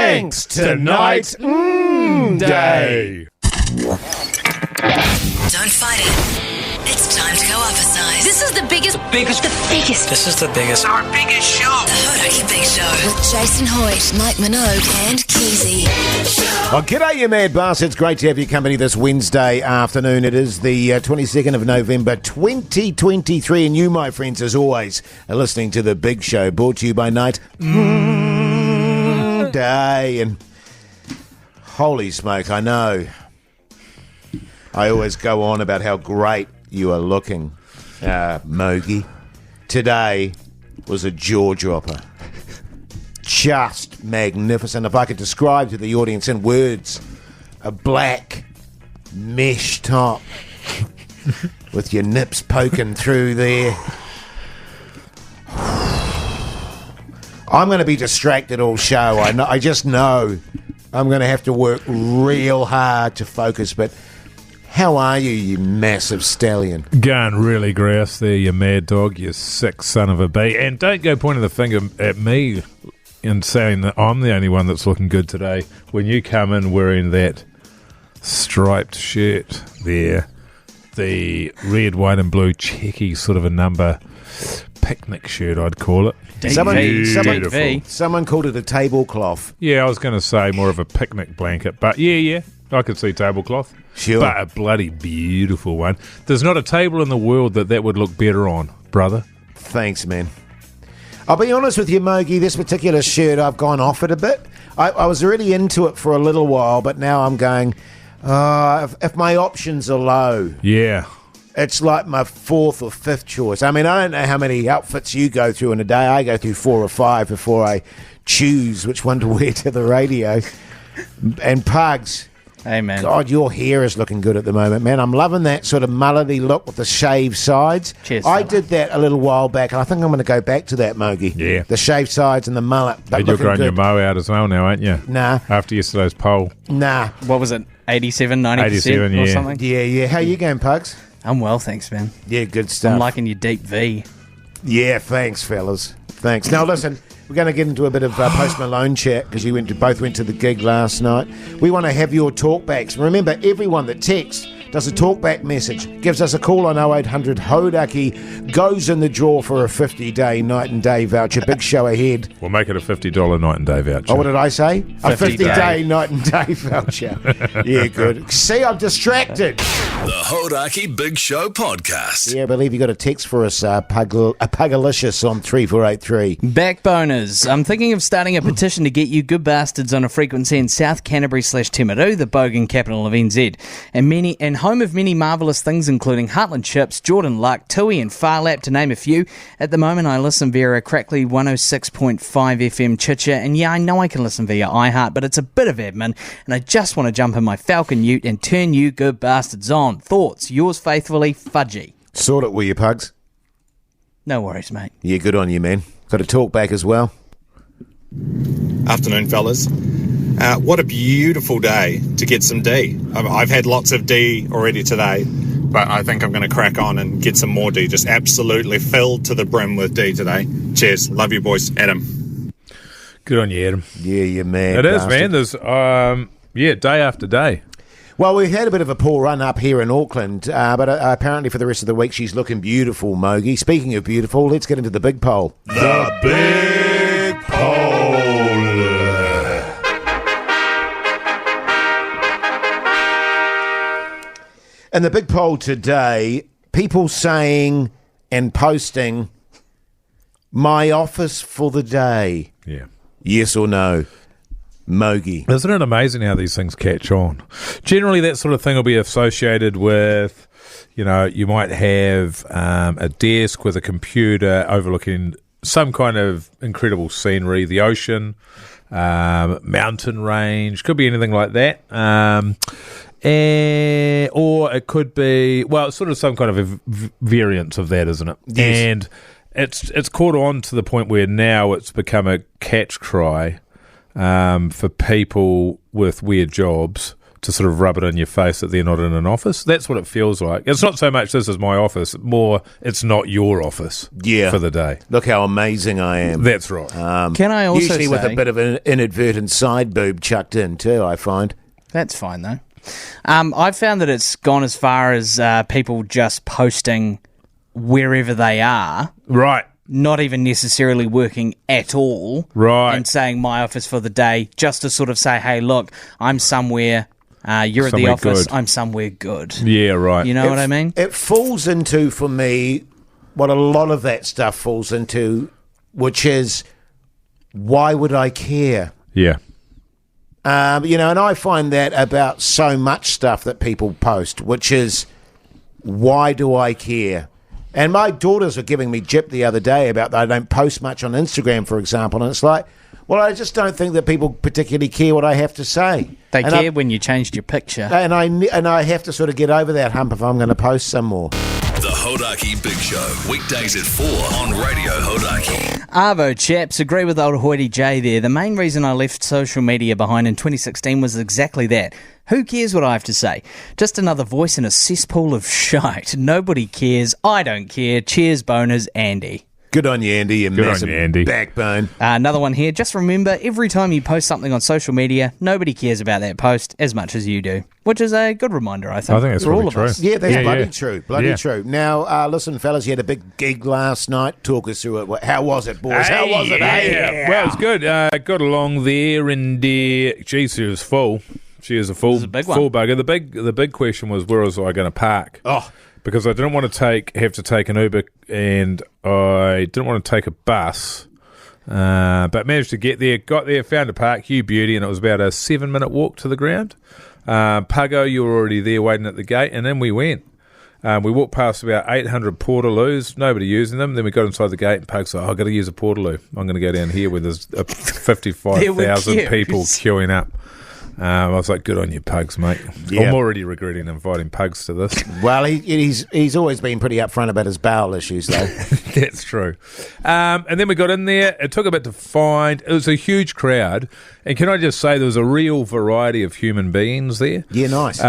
Thanks tonight day. Don't fight it. It's time to go up a size. This is the biggest. This is the biggest. Our biggest show. The Hodaki Big Show. With Jason Hoyt, Mike Minogue, and Keezy. Well, g'day, you mad bastards. Great to have your company this Wednesday afternoon. It is the 22nd of November, 2023. And you, my friends, as always, are listening to The Big Show, brought to you by Night Day. And holy smoke, I know. I always go on about how great you are looking, Mogey. Today was a jaw-dropper. Just magnificent. If I could describe to the audience in words, a black mesh top with your nips poking through there. I'm going to be distracted all show. I just know I'm going to have to work real hard to focus, but how are you, you massive stallion? Going really grouse there, you mad dog, you sick son of a bee. And don't go pointing the finger at me and saying that I'm the only one that's looking good today when you come in wearing that striped shirt there, the red, white and blue checky sort of a number picnic shirt, I'd call it. Someone called it a tablecloth. Yeah, I was going to say more of a picnic blanket, but yeah, I could see tablecloth. Sure. But a bloody beautiful one. There's not a table in the world that would look better on, brother. Thanks, man. I'll be honest with you, Mogey, this particular shirt, I've gone off it a bit. I was really into it for a little while, but now I'm going, if my options are low, yeah, it's like my fourth or fifth choice. I mean, I don't know how many outfits you go through in a day. I go through 4 or 5 before I choose which one to wear to the radio. And Pugs, hey man, God, your hair is looking good at the moment, man. I'm loving that sort of mullety look with the shaved sides. Cheers, I fella. did that a little while back, and I think I'm going to go back to that, Mogey. Yeah. The shaved sides and the mullet. But and you're growing good. your mow out as well now, aren't you? Nah. After yesterday's poll. Nah. What was it, 87, 90% 87, or yeah. something? Yeah. How you going, Pugs? I'm well, thanks, man. Yeah, good stuff. I'm liking your deep V. Yeah, thanks, fellas. Thanks. Now, listen, we're going to get into a bit of Post Malone chat because you both went to the gig last night. We want to have your talkbacks. Remember, everyone that texts does a talkback message, gives us a call on 0800 Hodaki, goes in the draw for a 50-day night and day voucher. Big show ahead. We'll make it a $50 night and day voucher. Oh, what did I say? A 50-day night and day voucher. Yeah, good. See, I'm distracted. The Hodaki Big Show podcast. Yeah, I believe you got a text for us, Pugalicious on 3483. Backboners, I'm thinking of starting a petition to get you good bastards on a frequency in South Canterbury/Timaru, the bogan capital of NZ, and home of many marvellous things, including Heartland Chips, Jordan Luck, Tui and Farlap, to name a few. At the moment, I listen via a crackly 106.5 FM Chicha, and yeah, I know I can listen via iHeart, but it's a bit of admin, and I just want to jump in my Falcon Ute and turn you good bastards on. Thoughts? Yours faithfully, Fudgy. Sort it, will you, Pugs? No worries, mate. Yeah, good on you, man. Got a talk back as well. Afternoon, fellas. What a beautiful day to get some D. I've had lots of D already today, but I think I'm going to crack on and get some more D. Just absolutely filled to the brim with D today. Cheers. Love you, boys. Adam. Good on you, Adam. Yeah, you man. It is, man. There's, day after day. Well, we've had a bit of a poor run up here in Auckland, but apparently for the rest of the week she's looking beautiful, Mogey. Speaking of beautiful, let's get into the big poll. The Big Poll. In the big poll today, people saying and posting, my office for the day. Yeah. Yes or no? Mogey. Isn't it amazing how these things catch on? Generally, that sort of thing will be associated with, you might have a desk with a computer overlooking some kind of incredible scenery, the ocean, mountain range, could be anything like that. Or it could be, it's sort of some kind of a variant of that, isn't it? Yes. And it's caught on to the point where now it's become a catch cry for people with weird jobs to sort of rub it in your face that they're not in an office. That's what it feels like. It's not so much this is my office, more it's not your office for the day. Look how amazing I am. That's right. Can I also Usually say, with a bit of an inadvertent side boob chucked in too, I find. That's fine, though. I've found that it's gone as far as people just posting wherever they are. Right. Not even necessarily working at all. Right. And saying my office for the day, just to sort of say, hey, look, I'm somewhere, you're at the Somewhere office, good. I'm somewhere good. Yeah, right. You know what I mean? It falls into, for me, what a lot of that stuff falls into, which is, why would I care? Yeah. And I find that about so much stuff that people post, which is, why do I care? And my daughters were giving me jip the other day about that I don't post much on Instagram, for example, and it's like, well, I just don't think that people particularly care what I have to say. They care when you changed your picture. And I have to sort of get over that hump if I'm going to post some more. The Hodaki Big Show, weekdays at 4 on Radio Hodaki. Arvo chaps, agree with old Hoity J there. The main reason I left social media behind in 2016 was exactly that. Who cares what I have to say? Just another voice in a cesspool of shite. Nobody cares. I don't care. Cheers, boners, Andy. Good on you, Andy. You Good on massive you, Andy. backbone. Another one here. Just remember, every time you post something on social media, nobody cares about that post as much as you do. Which is a good reminder, I think. I think it's for probably all of true. us. Yeah, that's bloody yeah. true. Bloody Yeah. true. Now, listen, fellas, you had a big gig last night. Talk us through it. How was it, boys? How was it? Yeah. Well, it was good. Got along there, and geez, she was full. She is a full, was a big one. full bugger. The big question was, where was I going to park? Oh. Because I didn't want to have to take an Uber, and I didn't want to take a bus. But managed to get there, got there, found a park, Hugh Beauty, and it was about a 7-minute walk to the ground. Puggo, you were already there waiting at the gate, and then we went. We walked past about 800 portaloos, nobody using them. Then we got inside the gate, and Pug's like, I've got to use a portaloo. I'm going to go down here where there's 55,000 people queuing up. I was like, good on you, Pugs, mate. Yeah. I'm already regretting inviting Pugs to this. Well, he's always been pretty upfront about his bowel issues, though. That's true. And then we got in there. It took a bit to find. It was a huge crowd. And can I just say there was a real variety of human beings there. Yeah, nice.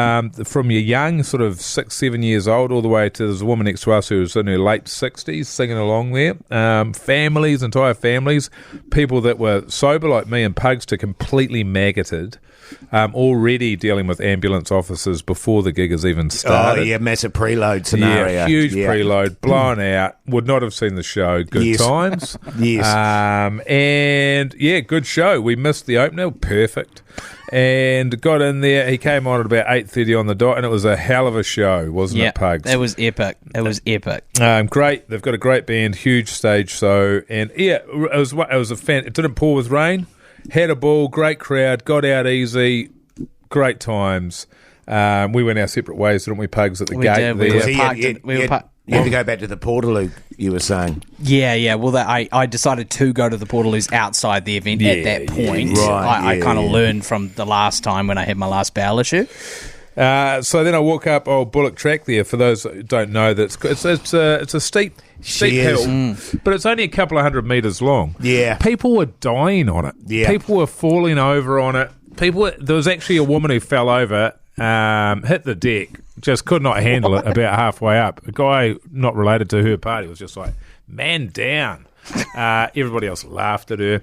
From your young, sort of 6, 7 years old, all the way to there's a woman next to us who was in her late 60s singing along there. Families, entire families. People that were sober like me and Pugs to completely maggoted. Already dealing with ambulance officers before the gig has even started. Oh, yeah, massive preload scenario. Yeah, huge preload, blown out. Would not have seen the show. Good times. Yes. And, yeah, good show. We missed the opener. Perfect. And got in there. He came on at about 8:30 on the dot, and it was a hell of a show, wasn't it, Pugs? It was epic. It was epic. Great. They've got a great band, huge stage show. And, yeah, it was a fan. It didn't pour with rain. Had a ball, great crowd, got out easy, great times. We went our separate ways, didn't we, Pugs, at the gate did. there? We were So parked you had to go back to the Portaloo, you were saying. Yeah. Well, I decided to go to the Portaloos outside the event at that point. I kind of learned from the last time when I had my last bowel issue. So then I walk up Old Bullock Track there. For those who don't know, it's a steep hill, but it's only a couple of 100 metres long. Yeah. People were dying on it. Yeah. People were falling over on it. There was actually a woman who fell over, hit the deck, just could not handle it about halfway up. A guy not related to her party was just like, man down. Everybody else laughed at her.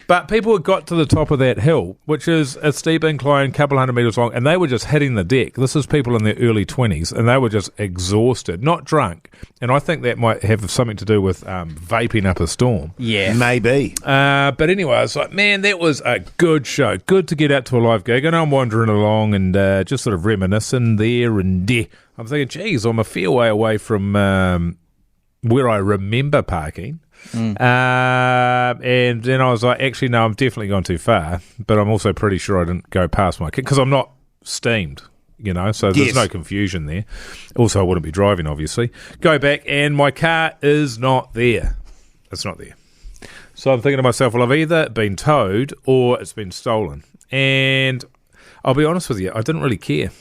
But people had got to the top of that hill, which is a steep incline, couple 100 metres long, and they were just hitting the deck. This is people in their early 20s, and they were just exhausted, not drunk. And I think that might have something to do with vaping up a storm. Yeah. Maybe. But anyway, I was like, man, that was a good show. Good to get out to a live gig. And I'm wandering along and just sort of reminiscing there and there. I'm thinking, geez, I'm a fair way away from where I remember parking. And then I was like, actually, no, I'm definitely gone too far, but I'm also pretty sure I didn't go past my kid because I'm not steamed, so there's no confusion there. Also, I wouldn't be driving, obviously. Go back, and my car is not there. It's not there. So I'm thinking to myself, well, I've either been towed or it's been stolen. And I'll be honest with you, I didn't really care.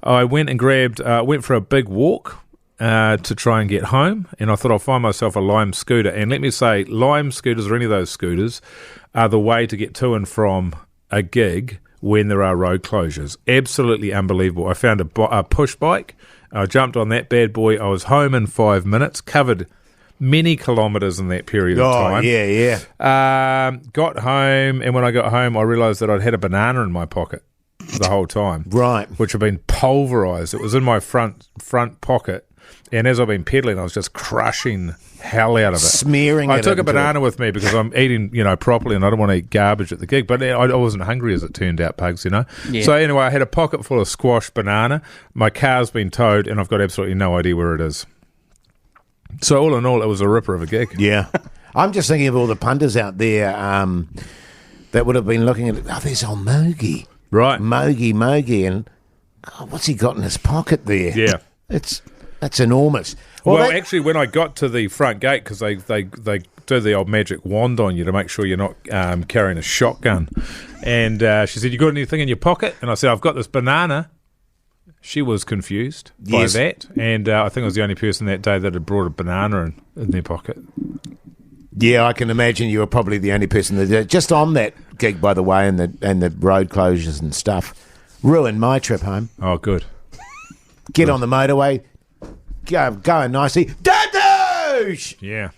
I went and went for a big walk to try and get home, and I thought I'll find myself a Lime scooter. And let me say, Lime scooters or any of those scooters are the way to get to and from a gig when there are road closures. Absolutely unbelievable. I found a push bike. I jumped on that bad boy. I was home in 5 minutes, covered many kilometres in that period of time. Yeah. Got home, and when I got home, I realised that I'd had a banana in my pocket the whole time. Right. Which had been pulverised. It was in my front pocket, and as I've been pedaling, I was just crushing hell out of it. Smearing I it took a into banana with me because I'm eating, properly, and I don't want to eat garbage at the gig. But I wasn't hungry, as it turned out, Pugs, Yeah. So anyway, I had a pocket full of squash banana. My car's been towed, and I've got absolutely no idea where it is. So all in all, it was a ripper of a gig. Yeah. I'm just thinking of all the punters out there that would have been looking at, there's old Mogey. Right. Mogey, and God, what's he got in his pocket there? Yeah. That's enormous. Well, actually, when I got to the front gate, because they do the old magic wand on you to make sure you're not carrying a shotgun, and she said, "You got anything in your pocket?" And I said, "I've got this banana." She was confused by that, and I think I was the only person that day that had brought a banana in their pocket. Yeah, I can imagine you were probably the only person that did. Just on that gig, by the way, and the road closures and stuff, ruined my trip home. Oh, good. Get on the motorway, going nicely. Dadoosh! Yeah.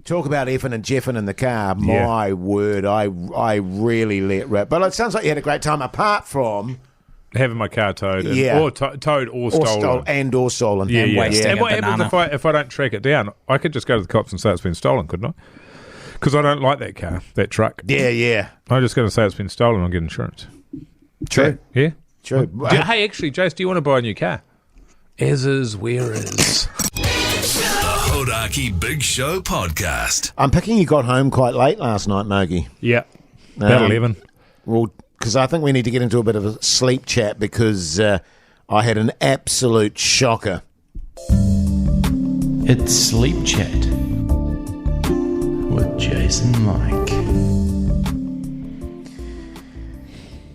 Talk about effing and jeffing in the car. My word, I really let rip. But it sounds like you had a great time, apart from having my car towed, or towed or stolen, or stolen. Yeah, and wasting And a what happens banana. if I don't track it down? I could just go to the cops and say it's been stolen, couldn't I? Because I don't like that car, that truck. Yeah. I'm just going to say it's been stolen. I'll get insurance. True. Yeah. True. Hey, actually, Jase, do you want to buy a new car? As is, where is? The Hodaki Big Show podcast. I'm picking you got home quite late last night, Mogey. Yeah. About 11. Well, because I think we need to get into a bit of a sleep chat because I had an absolute shocker. It's Sleep Chat with Jason Mike.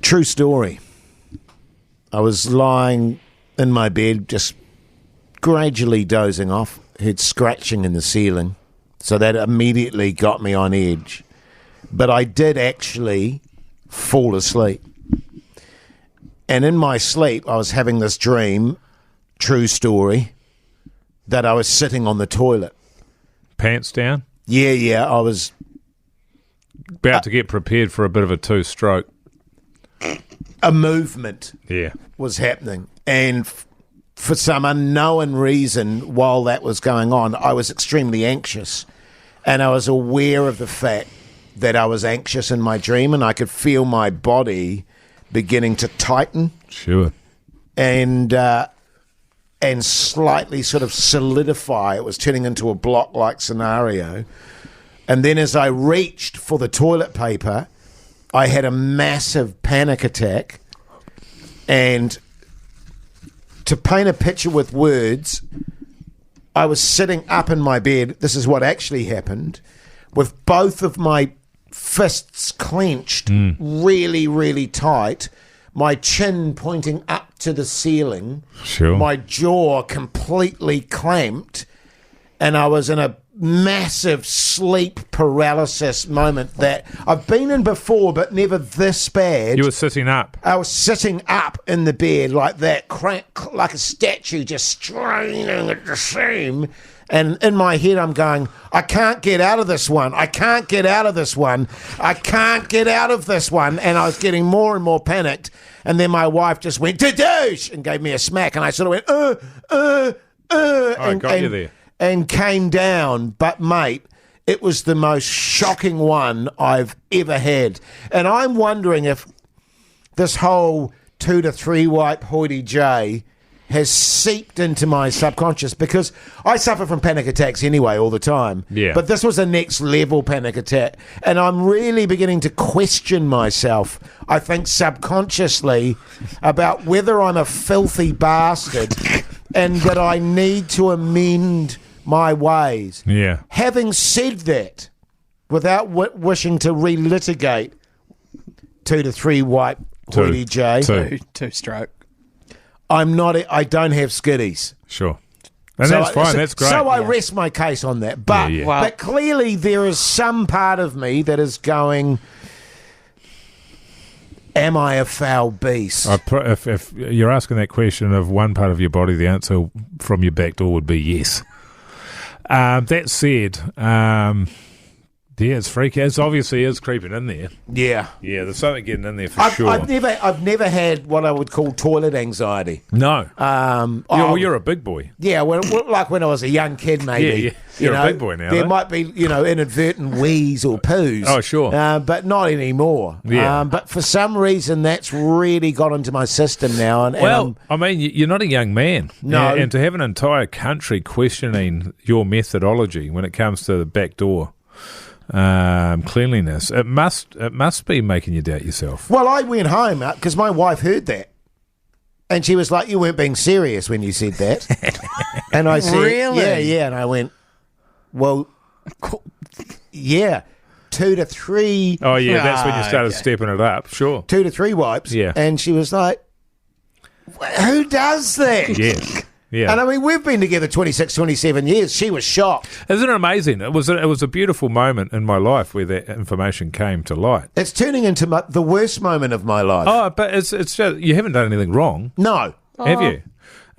True story. I was lying in my bed, just gradually dozing off, heard scratching in the ceiling, so that immediately got me on edge. But I did actually fall asleep. And in my sleep, I was having this dream, true story, that I was sitting on the toilet. Pants down? Yeah, I was about to get prepared for a bit of a two-stroke. A movement Yeah. was happening. And for some unknown reason, while that was going on, I was extremely anxious. And I was aware of the fact that I was anxious in my dream, and I could feel my body beginning to tighten Sure. and slightly sort of solidify. It was turning into a block-like scenario. And then as I reached for the toilet paper, I had a massive panic attack. And to paint a picture with words, I was sitting up in my bed. This is what actually happened, with both of my fists clenched really, really tight, my chin pointing up to the ceiling, Sure. my jaw completely clamped, and I was in a massive sleep paralysis moment that I've been in before, but never this bad. You were sitting up. I was sitting up in the bed like that, like a statue, just straining at the seam. And in my head, I'm going, I can't get out of this one. I can't get out of this one. I can't get out of this one. And I was getting more and more panicked. And then my wife just went, "Dadoosh," and gave me a smack. And I sort of went, I got you there. And came down. But, mate, it was the most shocking one I've ever had. And I'm wondering if this whole 2 to 3 wipe hoity-jay has seeped into my subconscious, because I suffer from panic attacks anyway all the time. Yeah. But this was a next level panic attack. And I'm really beginning to question myself, I think subconsciously, about whether I'm a filthy bastard and that I need to amend my ways. Yeah. Having said that, without wishing to relitigate 2 to 3 wipe hoity-jay, Two-stroke. I don't have skiddies. Sure. And that's fine. That's great. So I rest my case on that. But, Yeah. Wow. but clearly there is some part of me that is going, Am I a foul beast? If you're asking that question of one part of your body, the answer from your back door would be yes. That said, it's freaky. It obviously is creeping in there. Yeah. Yeah, there's something getting in there for sure. I've never had what I would call toilet anxiety. No. You're a big boy. Yeah, like when I was a young kid, maybe. Yeah. You're a big boy now. There might be, inadvertent wheeze or poos. Oh, sure. But not anymore. Yeah. But for some reason, that's really got into my system now. You're not a young man. No. And to have an entire country questioning your methodology when it comes to the back door cleanliness, it must be making you doubt yourself. Well, I went home because my wife heard that. And she was like, "You weren't being serious when you said that." And I said, Really? Yeah. And I went, "Well, yeah, 2 to 3." Oh, yeah, that's when you started stepping it up. Sure. 2 to 3 wipes. Yeah. And she was like, "Who does that?" Yes. Yeah. And I mean, we've been together 26, 27 years. She was shocked. Isn't it amazing? It was a beautiful moment in my life where that information came to light. It's turning into the worst moment of my life. Oh, but it's just, you haven't done anything wrong, No. have you?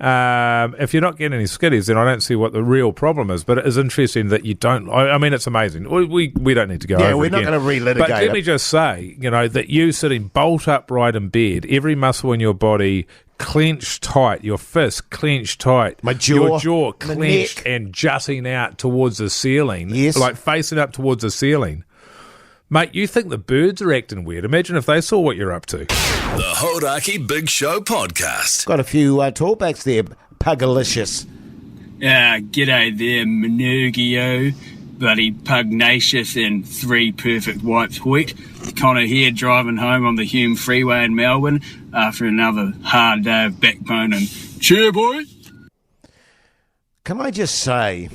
If you're not getting any skitties, then I don't see what the real problem is. But it is interesting that you don't. I mean, it's amazing. We don't need to go over it. Yeah, we're not again. going to relitigate But let it. me just say, that you sitting bolt upright in bed, every muscle in your body clenched tight, your fist clenched tight, My jaw, your jaw my clenched neck. and jutting out towards the ceiling, Yes. like facing up towards the ceiling. Mate, you think the birds are acting weird. Imagine if they saw what you're up to. The Hodaki Big Show podcast. Got a few talkbacks there, Pugalicious. G'day there, Monogio, bloody pugnacious and 3 perfect wipes Hoyt. Connor here, driving home on the Hume Freeway in Melbourne after another hard day of backbone and cheer, boy. Can I just say,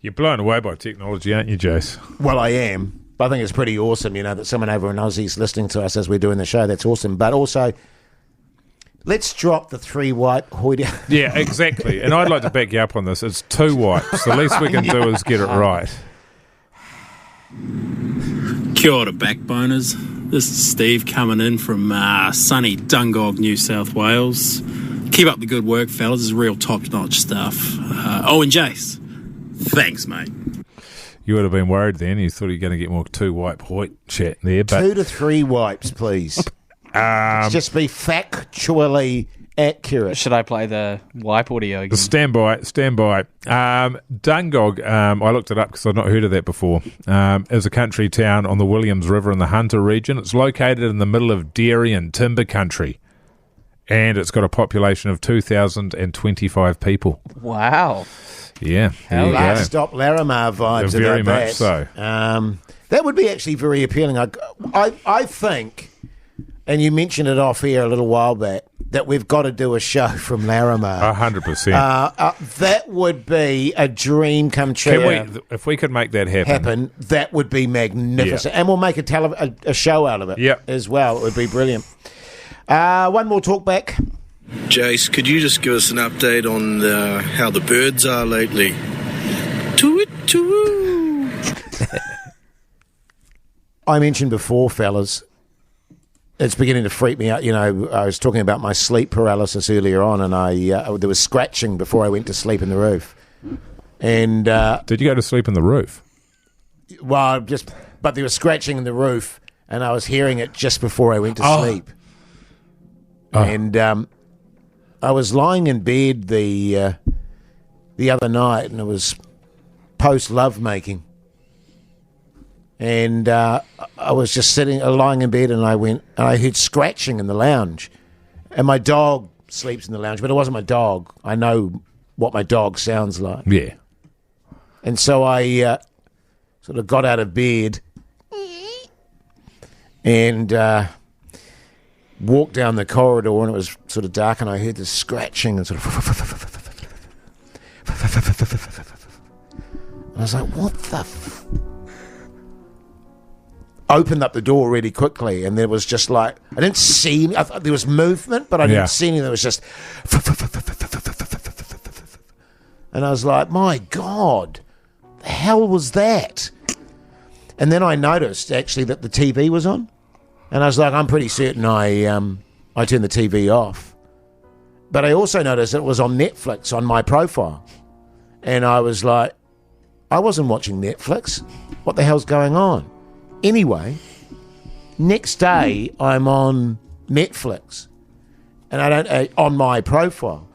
You're blown away by technology, aren't you, Jase? well, I am. But I think it's pretty awesome, that someone over in Aussie's listening to us as we're doing the show. That's awesome. But also, let's drop the 3 white hoity. Yeah, exactly. And I'd like to back you up on this. It's 2 wipes. The least we can do is get it right. Kia ora, backboners. This is Steve coming in from sunny Dungog, New South Wales. Keep up the good work, fellas. This is real top-notch stuff. And Jase, thanks, mate. You would have been worried then. You thought you were going to get more 2 wipe Hoyt chat there. But 2 to 3 wipes, please. Just be factually accurate. Should I play the wipe audio again? Stand by. Dungog, I looked it up because I'd not heard of that before, is a country town on the Williams River in the Hunter region. It's located in the middle of dairy and timber country. And it's got a population of 2,025 people. Wow. Yeah. there you go. Last stop Larimar vibes. Very about much that. so. That would be actually very appealing. I think, and you mentioned it off air a little while back, that we've got to do a show from Larimar. 100%. That would be a dream come true. If we could make that happen. That would be magnificent. Yeah. And we'll make a show out of it as well. It would be brilliant. One more talk back. Jase, could you just give us an update on how the birds are lately? Toot. I mentioned before, fellas, it's beginning to freak me out. I was talking about my sleep paralysis earlier on, and there was scratching before I went to sleep in the roof. And did you go to sleep in the roof? Well, but there was scratching in the roof, and I was hearing it just before I went to sleep. And I was lying in bed the other night, and it was post lovemaking, and I was just lying in bed, and I heard scratching in the lounge, and my dog sleeps in the lounge, but it wasn't my dog. I know what my dog sounds like. Yeah, and so I sort of got out of bed and walked down the corridor, and it was sort of dark, and I heard this scratching and sort of and I was like, what the opened up the door really quickly, and there was just like, I didn't see, I thought there was movement, but I didn't see anything. There was just and I was like, my God, the hell was that? And then I noticed actually that the TV was on. And I was like, I'm pretty certain I turned the TV off. But I also noticed it was on Netflix on my profile. And I was like, I wasn't watching Netflix. What the hell's going on? Anyway, next day I'm on Netflix. And I don't on my profile.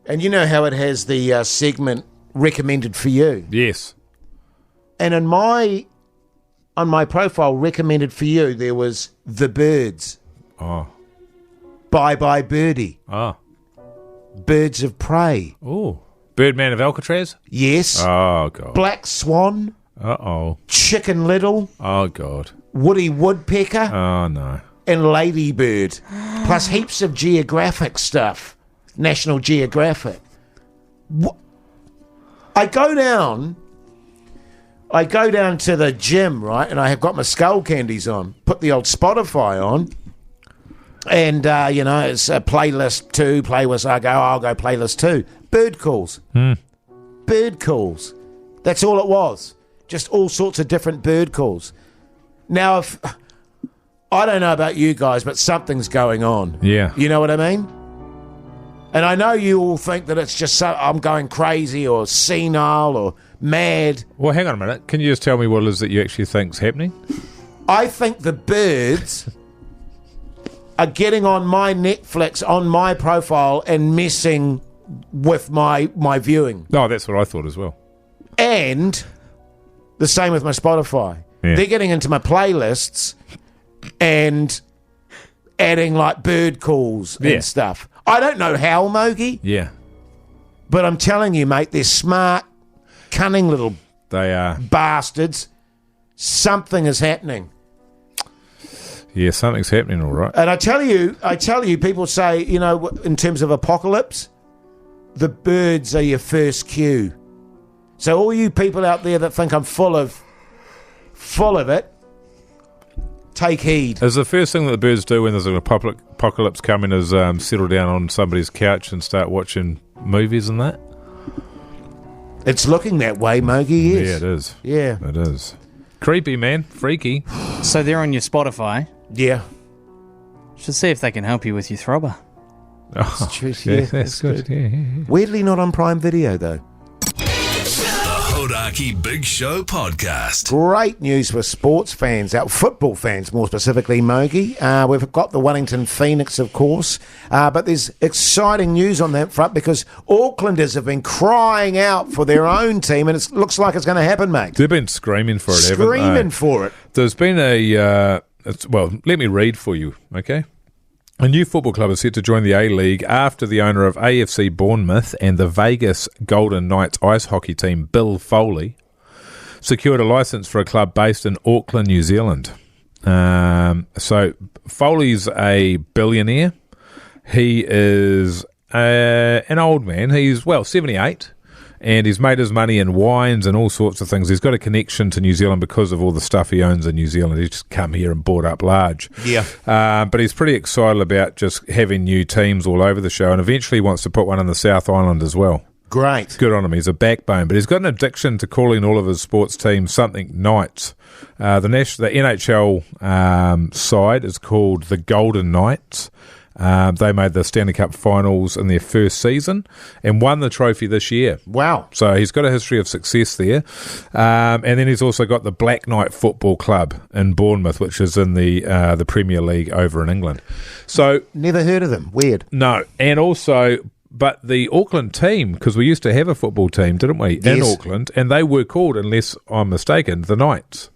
And you know how it has the segment recommended for you? Yes. And on my profile, recommended for you, there was The Birds. Oh. Bye Bye Birdie. Oh. Birds of Prey. Oh. Birdman of Alcatraz? Yes. Oh, God. Black Swan. Uh-oh. Chicken Little. Oh, God. Woody Woodpecker. Oh, no. And Ladybird. Plus heaps of geographic stuff. National Geographic. I go down to the gym, right, and I have got my skull candies on. Put the old Spotify on. And, it's a playlist 2, playlist. I'll go playlist 2. Bird calls. Bird calls. That's all it was. Just all sorts of different bird calls. Now, I don't know about you guys, but something's going on. Yeah. You know what I mean? And I know you all think that it's just I'm going crazy or senile or mad. Well, hang on a minute. Can you just tell me what it is that you actually think's happening? I think the birds are getting on my Netflix, on my profile, and messing with my viewing. No, that's what I thought as well. And the same with my Spotify. Yeah. They're getting into my playlists and adding like bird calls and stuff. I don't know how, Mogey. Yeah. But I'm telling you, mate, they're smart, cunning little They are. bastards. Something is happening. Yeah, something's happening, all right. And I tell you, people say, in terms of apocalypse, the birds are your first cue. So all you people out there that think I'm full of it, take heed. Is the first thing that the birds do when there's an apocalypse coming is settle down on somebody's couch and start watching movies and that? It's looking that way, Mogey, yes. Yeah, it is. Yeah. It is. Creepy, man. Freaky. So they're on your Spotify. Yeah. Should see if they can help you with your throbber. Oh, true. yeah, that's good. Yeah. Weirdly not on Prime Video, though. Hodaki Big Show podcast. Great news for sports fans, football fans more specifically, Mogey. We've got the Wellington Phoenix, of course, but there's exciting news on that front because Aucklanders have been crying out for their own team, and it looks like it's going to happen, mate. They've been screaming for it, haven't they? Screaming for it. There's been let me read for you, okay? A new football club is set to join the A-League after the owner of AFC Bournemouth and the Vegas Golden Knights ice hockey team, Bill Foley, secured a licence for a club based in Auckland, New Zealand. So Foley's a billionaire. He is an old man. He's, 78. And he's made his money in wines and all sorts of things. He's got a connection to New Zealand because of all the stuff he owns in New Zealand. He's just come here and bought up large. Yeah. But he's pretty excited about just having new teams all over the show, and eventually wants to put one in the South Island as well. Great. Good on him. He's a backbone. But he's got an addiction to calling all of his sports teams something Knights. The NHL side is called the Golden Knights. They made the Stanley Cup finals in their first season and won the trophy this year. Wow. So he's got a history of success there. And then he's also got the Black Knight Football Club in Bournemouth, which is in the Premier League over in England. So never heard of them. Weird. No. And also, but the Auckland team, because we used to have a football team, didn't we, in Auckland, and they were called, unless I'm mistaken, the Knights.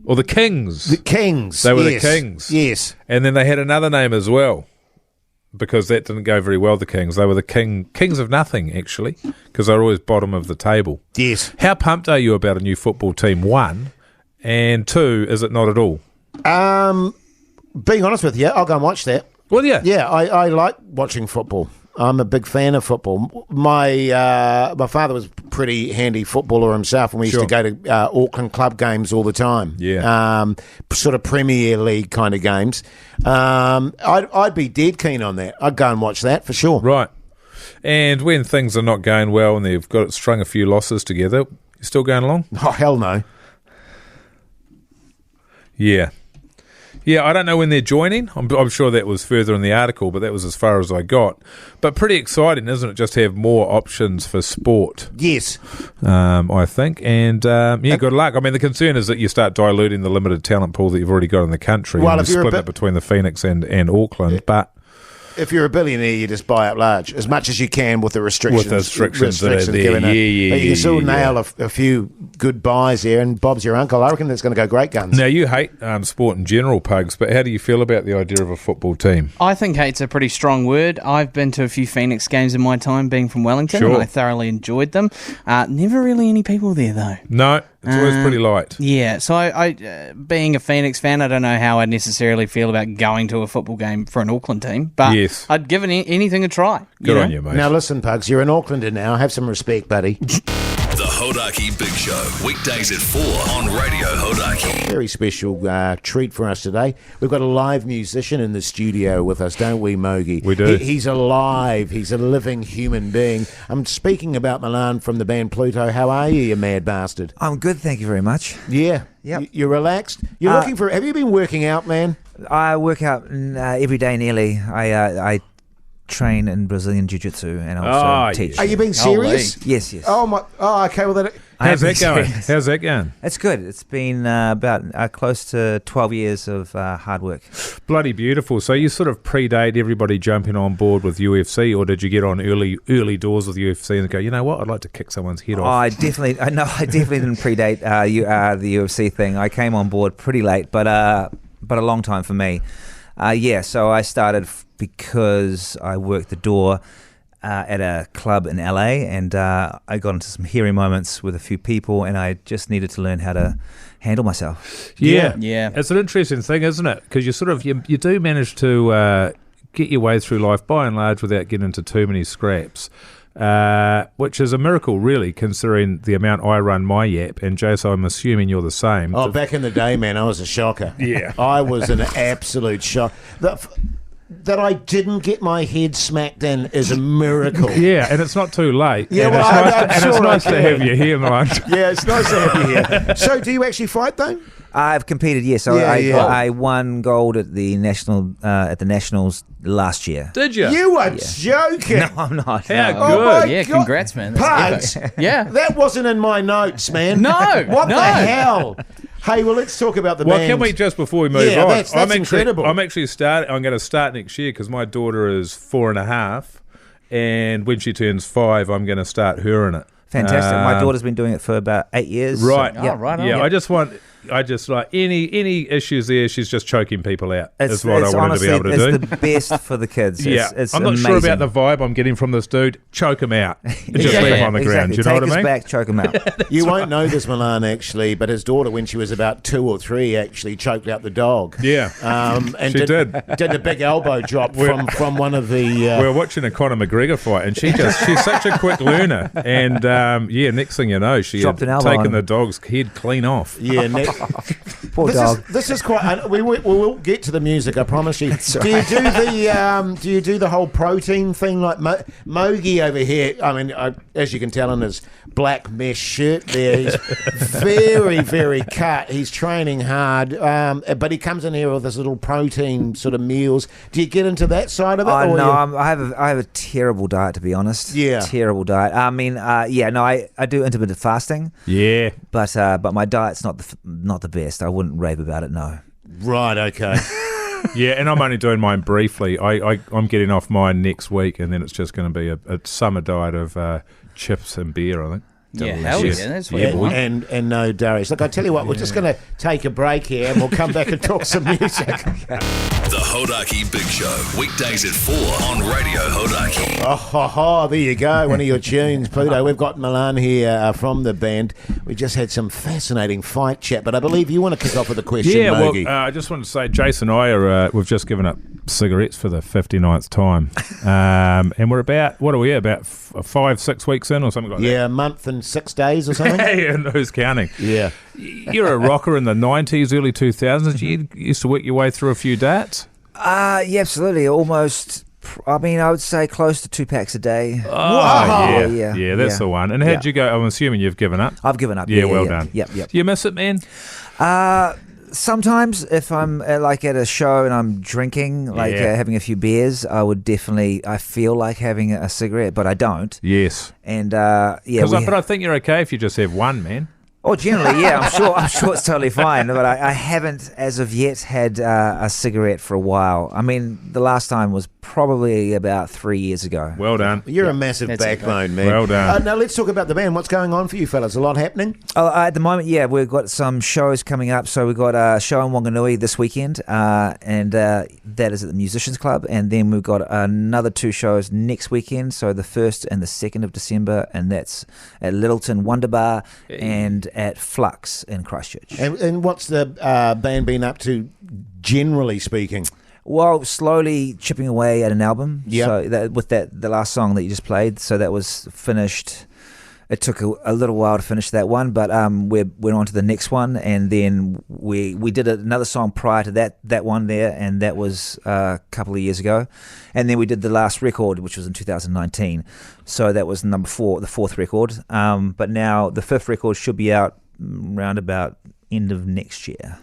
Or the Kings. The Kings. They were the Kings. Yes. And then they had another name as well, because that didn't go very well, the Kings. They were the Kings of nothing, actually, because they're always bottom of the table. Yes. How pumped are you about a new football team, one? And two, is it not at all? Being honest with you, I'll go and watch that. Well, yeah. Yeah, I like watching football. I'm a big fan of football. My father was a pretty handy footballer himself, and we used to go to Auckland club games all the time. Yeah. Sort of Premier League kind of games. I'd be dead keen on that. I'd go and watch that for sure. Right. And when things are not going well and they've got strung a few losses together, you still going along? Oh, hell no. Yeah. Yeah, I don't know when they're joining. I'm sure that was further in the article, but that was as far as I got. But pretty exciting, isn't it, just to have more options for sport? Yes. I think. And, good luck. I mean, the concern is that you start diluting the limited talent pool that you've already got in the country Well, and you split it between the Phoenix and Auckland. But if you're a billionaire, you just buy up large as much as you can with the restrictions. With the restrictions that are there. given Yeah, it. yeah, But you can still yeah. nail a few good buys here, and Bob's your uncle. I reckon that's going to go great guns. now you hate sport in general, Pugs, but how do you feel about the idea of a football team? I think hate's a pretty strong word. I've been to a few Phoenix games in my time being from Wellington, Sure. and I thoroughly enjoyed them. Never really any people there, though. No, it's always pretty light. Yeah, so I being a Phoenix fan, I don't know how I'd necessarily feel about going to a football game for an Auckland team, but Yes. I'd give anything a try. Good on you, mate. Now listen, Pugs, you're an Aucklander now. Have some respect, buddy. The Hodaki Big Show, weekdays at 4 on Radio Hodaki. Very special treat for us today. We've got a live musician in the studio with us, don't we, Mogey? We do. He's alive. He's a living human being. I'm speaking about Milan from the band Pluto. How are you mad bastard? I'm good, thank you very much. Yeah. Yep. You're relaxed? You're looking for... Have you been working out, man? I work out every day nearly. I train in Brazilian Jiu-Jitsu and also teach. Are you being serious? Yes, yes. Oh, my... Oh, okay. Well, that... How's that going? How's that going? It's good. It's been about close to 12 years of hard work. Bloody beautiful. So you sort of predate everybody jumping on board with UFC, or did you get on early doors with UFC and go, you know what, I'd like to kick someone's head off? I definitely didn't predate the UFC thing. I came on board pretty late, but a long time for me. So I started because I worked the door at a club in LA, and I got into some hairy moments with a few people, and I just needed to learn how to handle myself. Yeah. Yeah. It's an interesting thing, isn't it? Because you do manage to get your way through life by and large without getting into too many scraps. Which is a miracle, really, considering the amount I run my yap. And Jase, I'm assuming you're the same. Oh, back in the day, man, I was a shocker. Yeah. I was an absolute shock. That I didn't get my head smacked in is a miracle. Yeah, and it's not too late. Yeah, and well, it's nice to have you here, man. Yeah, it's nice to have you here. So, do you actually fight, though? I've competed, yes. I won gold at the Nationals last year. Did you? You were joking. No, I'm not. How Oh, good. Yeah, God. congrats, man. That's Pugs. epic. Yeah. That wasn't in my notes, man. No, What no. the hell? Hey, well, let's talk about the Well, band. can we just before we move Yeah, on? that's incredible. I'm going to start next year because my daughter is 4.5, and when she turns 5, I'm going to start her in it. Fantastic. My daughter's been doing it for about 8 years. Right. So, yeah. right on. Yeah, I just like any issues there. She's just choking people out. It's That's what I wanted honestly, to be able to do. It's the best for the kids. Yeah, It's I'm not amazing. sure about the vibe I'm getting from this dude. Choke him out. Just leave him on the ground. Exactly. You know Take what I his mean? back, choke him out. You won't know this, Milan, actually, but his daughter, when she was about 2 or 3, actually choked out the dog. Yeah, And she did. Did a big elbow drop from one of the... We were watching a Conor McGregor fight, and she's such a quick learner. And next thing you know, she Dropped had an elbow taken on the him. dog's head clean off. Yeah, Poor dog. This is quite. We will get to the music. I promise you. Do you do the Do you do the whole protein thing like Mogey over here? I mean, as you can tell in his black mesh shirt, there he's very, very cut. He's training hard, but he comes in here with this little protein sort of meals. Do you get into that side of it? Oh no, I have a terrible diet, to be honest. Yeah, terrible diet. I mean, I do intermittent fasting. Yeah, but my diet's not the best. I wouldn't rave about it. No. Right. Okay. yeah, and I'm only doing mine briefly. I'm getting off mine next week, and then it's just going to be a summer diet of chips and beer, I think. Yeah, hell yeah, that's what you want. And no dairies. Look, I tell you what, we're just going to take a break here, and we'll come back and talk some music. The Hodaki Big Show, weekdays at 4 on Radio Hodaki. Oh, there you go. One of your tunes, Pluto. We've got Milan here from the band. We just had some fascinating fight chat, but I believe you want to kick off with a question, Yeah, Mogey. well, I just wanted to say, Jason and I are, we've just given up cigarettes for the 59th time. And we're about 5-6 weeks in or something like that. Yeah, a month and 6 days or something. And who's counting? Yeah. You're a rocker in the 90s, early 2000s. You used to work your way through a few darts? Yeah, absolutely. Almost. I mean, I would say close to 2 packs a day. Oh, yeah, that's the one. And how'd you go? I'm assuming you've given up. I've given up. Yeah, well done. Yep. Do you miss it, man? Sometimes if I'm like at a show and I'm drinking, like having a few beers, I feel like having a cigarette, but I don't. Yes. And but I think you're okay if you just have one, man. Oh, generally, yeah, I'm sure it's totally fine. But I haven't, as of yet, had a cigarette for a while. I mean, the last time was probably about 3 years ago. Well done. You're a massive backbone, man. Well done. Now let's talk about the band. What's going on for you fellas? A lot happening? At the moment, yeah, we've got some shows coming up. So we've got a show in Wanganui this weekend, and that is at the Musicians Club. And then we've got another 2 shows next weekend, so the 1st and the 2nd of December, and that's at Littleton Wonder Bar and at Flux in Christchurch. And what's the band been up to, generally speaking? Well, slowly chipping away at an album. Yeah. So the last song that you just played, so that was finished. It took a little while to finish that one, but we're on to the next one, and then we did another song prior to that one there, and that was a couple of years ago, and then we did the last record, which was in 2019. So that was number 4, the 4th record. But now the 5th record should be out round about end of next year.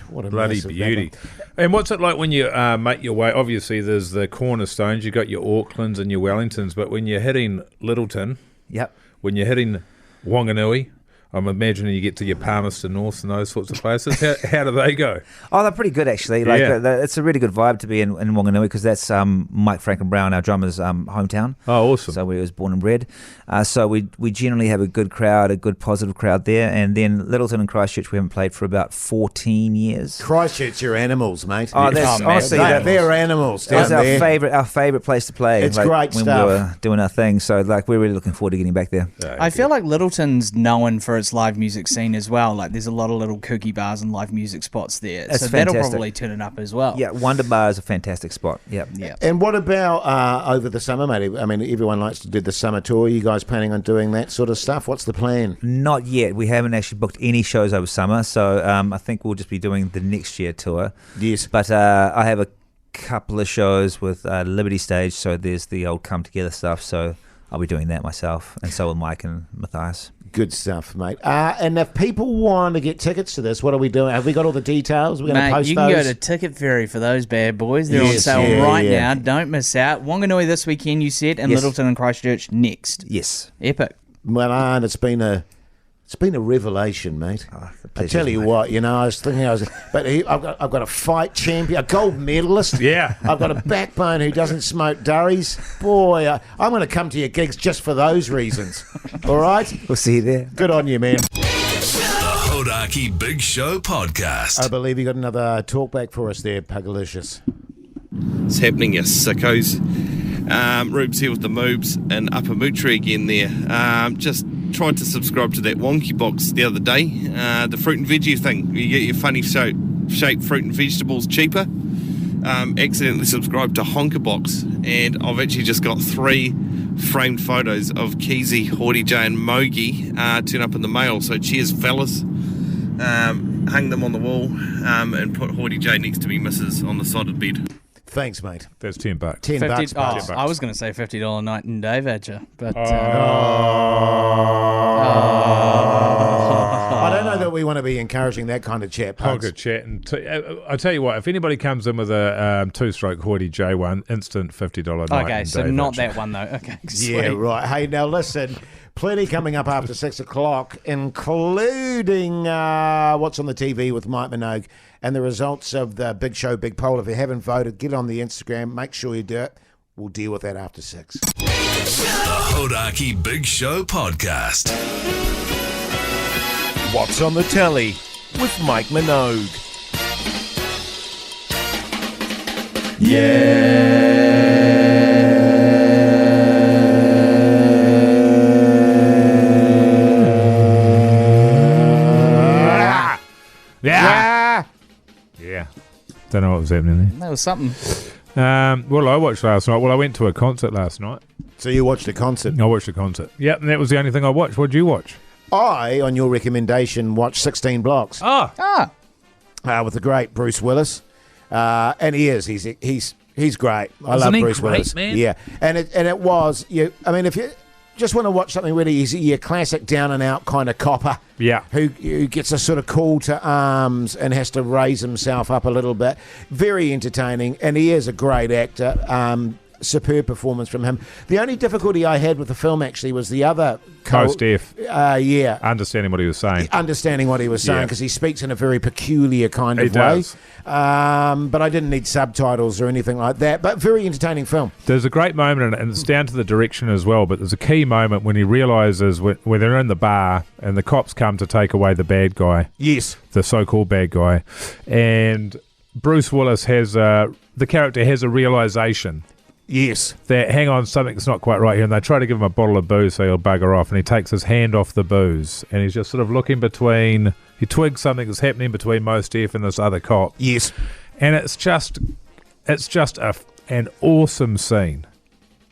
What a bloody beauty. And what's it like when you make your way? Obviously, there's the cornerstones. You've got your Aucklands and your Wellingtons, but when you're hitting Littleton, yep. When you're hitting Wanganui, I'm imagining you get to your Palmerston North and those sorts of places. How do they go? Oh, they're pretty good, actually. Like it's a really good vibe to be in Wanganui, because that's Mike Frankenbrown, our drummer's hometown. Oh, awesome. So where he was born and bred. So we generally have a good crowd, a good positive crowd there. And then Littleton and Christchurch, we haven't played for about 14 years. Christchurch, you're animals, mate. Oh, that's honestly, they're animals down there. That's our favourite place to play. It's great when stuff. we were doing our thing. So like we're really looking forward to getting back there. I feel like Littleton's known for its live music scene as well. Like there's a lot of little kooky bars and live music spots there. That's so fantastic. That'll probably turn it up as well. Yeah, Wonder Bar is a fantastic spot. Yep. Yeah. And what about over the summer, mate? I mean, everyone likes to do the summer tour. Are you guys planning on doing that sort of stuff? What's the plan? Not yet. We haven't actually booked any shows over summer, so I think we'll just be doing the next year tour. Yes. But I have a couple of shows with Liberty Stage, so there's the old Come Together stuff, so I'll be doing that myself, and so will Mike and Matthias. Good stuff, mate. And if people want to get tickets to this, what are we doing? Have we got all the details? We're going to post you those? can go to Ticket Ferry for those bad boys. They're on sale now. Don't miss out. Wanganui this weekend, you said, and Littleton and Christchurch next. Yes. Epic. Well, and it's been a revelation, mate. I tell you what, I was thinking, I've got a fight champion, a gold medalist. Yeah. I've got a backbone who doesn't smoke durries. Boy, I'm going to come to your gigs just for those reasons. All right? We'll see you there. Good on you, man. The Hodaki Big Show podcast. I believe you got another talkback for us there, Pugalicious. It's happening, you sickos. Rubes here with the Moobs and Upper Mootry again there. Just tried to subscribe to that wonky box the other day. The fruit and veggie thing. You get your funny shaped fruit and vegetables cheaper. Accidentally subscribed to Honker Box, and I've actually just got 3 framed photos of Keezy, Hoity J and Mogey turn up in the mail. So cheers, fellas. Hung them on the wall and put Hoity J next to me missus on the side of the bed. Thanks, mate. That's $10. $10 bucks. I was going to say $50 night and Dave at you, but I don't know that we want to be encouraging that kind of chat. Honker chat, and I tell you what, if anybody comes in with a 2-stroke Hoity J one, instant $50 night. Okay, so Dave not voucher. that one though. Okay, Yeah, right. Hey, now listen. Plenty coming up after 6 o'clock, including what's on the TV with Mike Minogue and the results of the Big Show, Big Poll. If you haven't voted, get on the Instagram. Make sure you do it. We'll deal with that after 6. The Hodaki Big Show podcast. What's on the telly with Mike Minogue. Yeah. Don't know what was happening there. that was something. Well, I watched last night. Well, I went to a concert last night. So you watched a concert? I watched a concert. Yep, and that was the only thing I watched. What did you watch? I, on your recommendation, watched 16 Blocks. With the great Bruce Willis. And he's great. I love Bruce Willis. Man? Yeah. And it was, I mean, if just want to watch something really easy, your classic down and out kind of copper. Yeah. Who gets a sort of call to arms and has to raise himself up a little bit. Very entertaining, and he is a great actor. Superb performance from him. The only difficulty I had with the film actually was the other Most deaf. yeah. Understanding what he was saying. Understanding what he was saying, because he speaks in a very peculiar kind of He way. does. But I didn't need subtitles or anything like that. But very entertaining film. There's a great moment in it, and it's down to the direction as well, but there's a key moment when he realises when they're in the bar and the cops come to take away the bad guy. Yes. The so-called bad guy. And Bruce Willis the character has a realisation. Yes. That, hang on, something's not quite right here. And they try to give him a bottle of booze so he'll bugger off. And he takes his hand off the booze. And he's just sort of looking between... He twigs something that's happening between Mos Def and this other cop. Yes. And it's just an awesome scene.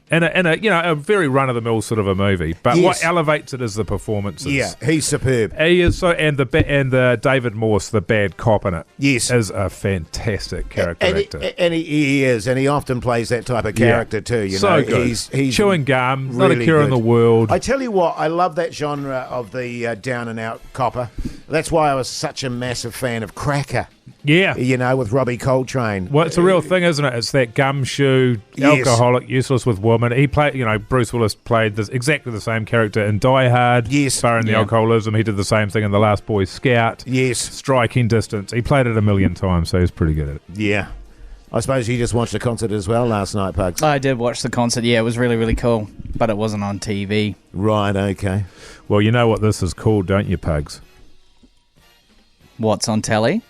In a very run-of-the-mill sort of a movie. But Yes. what elevates it is the performances. Yeah, he's superb. He is so... And the David Morse, the bad cop in it. Yes. Is a fantastic character actor. And he is, and he often plays that type of character too. You So know, good. He's chewing gum, really not a care in good. the world. I tell you what, I love that genre of the down and out copper. That's why I was such a massive fan of Cracker. Yeah. You know, with Robbie Coltrane. Well, it's a real thing, isn't it? It's that gumshoe, Yes. alcoholic, useless with women. He played, Bruce Willis played exactly the same character in Die Hard. Yes. Barring the alcoholism, he did the same thing in The Last Boy Scout. Yes. Striking Distance. He played it a million times, so he's pretty good at it. Yeah. I suppose you just watched a concert as well last night, Pugs. I did watch the concert. Yeah, it was really, really cool. But it wasn't on TV. Right, okay. Well, you know what this is called, don't you, Pugs? What's on telly?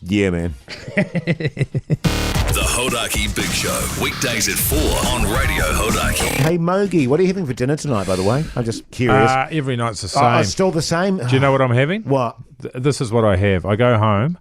Yeah, man. The Hodaki Big Show, weekdays at 4 on Radio Hodaki. Hey, Mogey, what are you having for dinner tonight, by the way? I'm just curious. Every night's the same. Oh, it's still the same? Do you know what I'm having? What? This is what I have. I go home,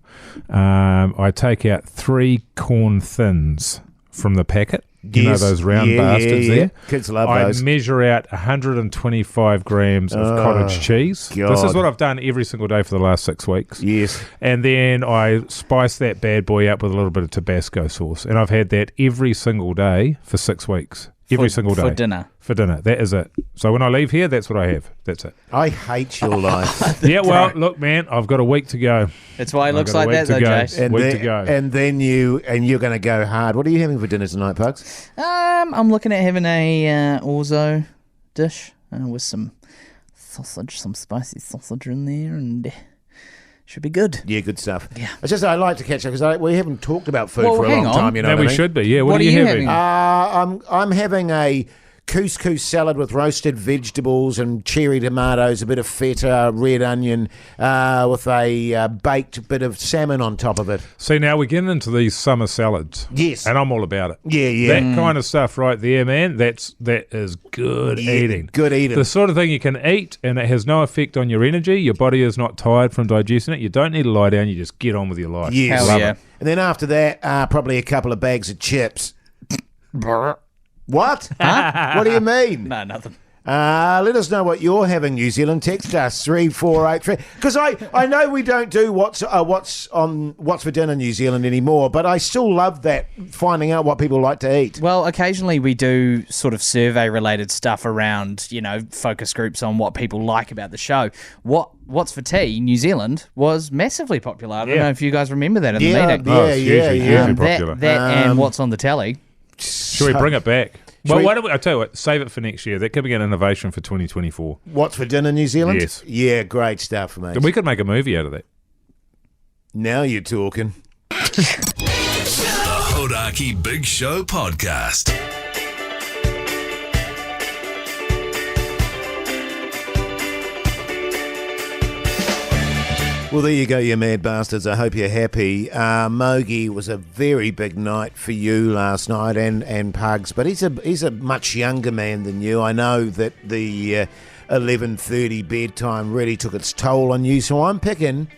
I take out 3 corn thins from the packet. You know Yes. those round bastards there? Kids love I those. measure out 125 grams of cottage cheese. God. This is what I've done every single day for the last 6 weeks. Yes. And then I spice that bad boy up with a little bit of Tabasco sauce. And I've had that every single day for 6 weeks. Every single day. For dinner. For dinner. That is it. So when I leave here, that's what I have. That's it. I hate your life. Yeah, well, look, man, I've got a week to go. That's why it I've looks got a like week that, to though, go. Jace. Week to go. And then you're going to go hard. What are you having for dinner tonight, Pugs? I'm looking at having a orzo dish with some sausage, some spicy sausage in there, and should be good. Yeah, good stuff. Yeah. It's just I like to catch up because we haven't talked about food Well, for a hang long on. time. You know, No, what we I mean? should be. Yeah, what What are are you you having? I'm having a couscous salad with roasted vegetables and cherry tomatoes, a bit of feta, red onion, with a baked bit of salmon on top of it. See, now we're getting into these summer salads. Yes. And I'm all about it. Yeah, yeah. That kind of stuff right there, man, that is good eating. Good eating. The sort of thing you can eat and it has no effect on your energy. Your body is not tired from digesting it. You don't need to lie down. You just get on with your life. Yes. Hell Love yeah. it. And then after that, probably a couple of bags of chips. What? Huh? What do you mean? No, nothing. Let us know what you're having, New Zealand. Text us 3483 because I know we don't do what's for dinner New Zealand anymore, but I still love that, finding out what people like to eat. Well, occasionally we do sort of survey-related stuff around, focus groups on what people like about the show. What's for tea, New Zealand, was massively popular. I don't know if you guys remember that in the meeting. Hugely popular. That and what's on the telly. Should we bring it back? Well, why don't we? I tell you what, save it for next year. That could be an innovation for 2024. What's for dinner, New Zealand? Yes. Yeah, great stuff, mate. And we could make a movie out of that. Now you're talking. The Hodaki Big Show podcast. Well, there you go, you mad bastards. I hope you're happy. Mogey was a very big night for you last night, and Pugs, but he's a much younger man than you. I know that the 11:30 bedtime really took its toll on you, so I'm picking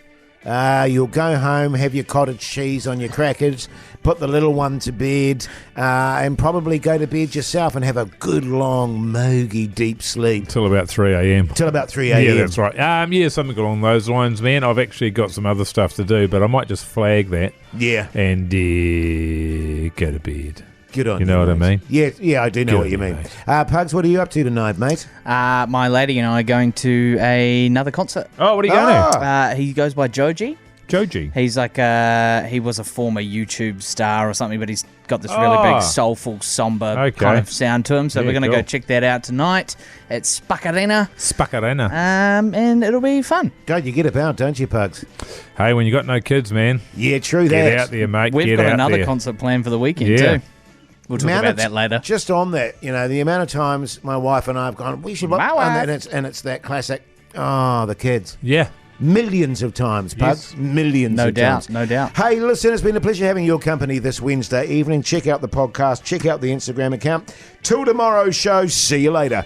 you'll go home, have your cottage cheese on your crackers, put the little one to bed, and probably go to bed yourself and have a good long Mogey deep sleep. Till about 3 a.m. Till about 3 a.m. Yeah, that's right. Yeah, something along those lines, man. I've actually got some other stuff to do, but I might just flag that. Yeah. And go to bed. Good on you. You know what I mean? Yeah, I do know Good what on you you, mean. mate. Pugs, what are you up to tonight, mate? My lady and I are going to another concert. Oh, what are you going to? He goes by Joji. Joji. He's like he was a former YouTube star or something, but he's got this really big, soulful, somber kind of sound to him. So we're going to go check that out tonight at Spacarena. And it'll be fun. God, you get about, don't you, Pugs? Hey, when you got no kids, man. Yeah, true Get that. out there, mate. We've Get got out another there. concert planned for the weekend too. We'll talk about that later. Just on that, the amount of times my wife and I have gone, we should... And it's that classic, the kids. Yeah. Millions of times, Pugs. Yes. Millions No of doubt, times. no doubt. Hey, listen, it's been a pleasure having your company this Wednesday evening. Check out the podcast. Check out the Instagram account. Till tomorrow's show. See you later.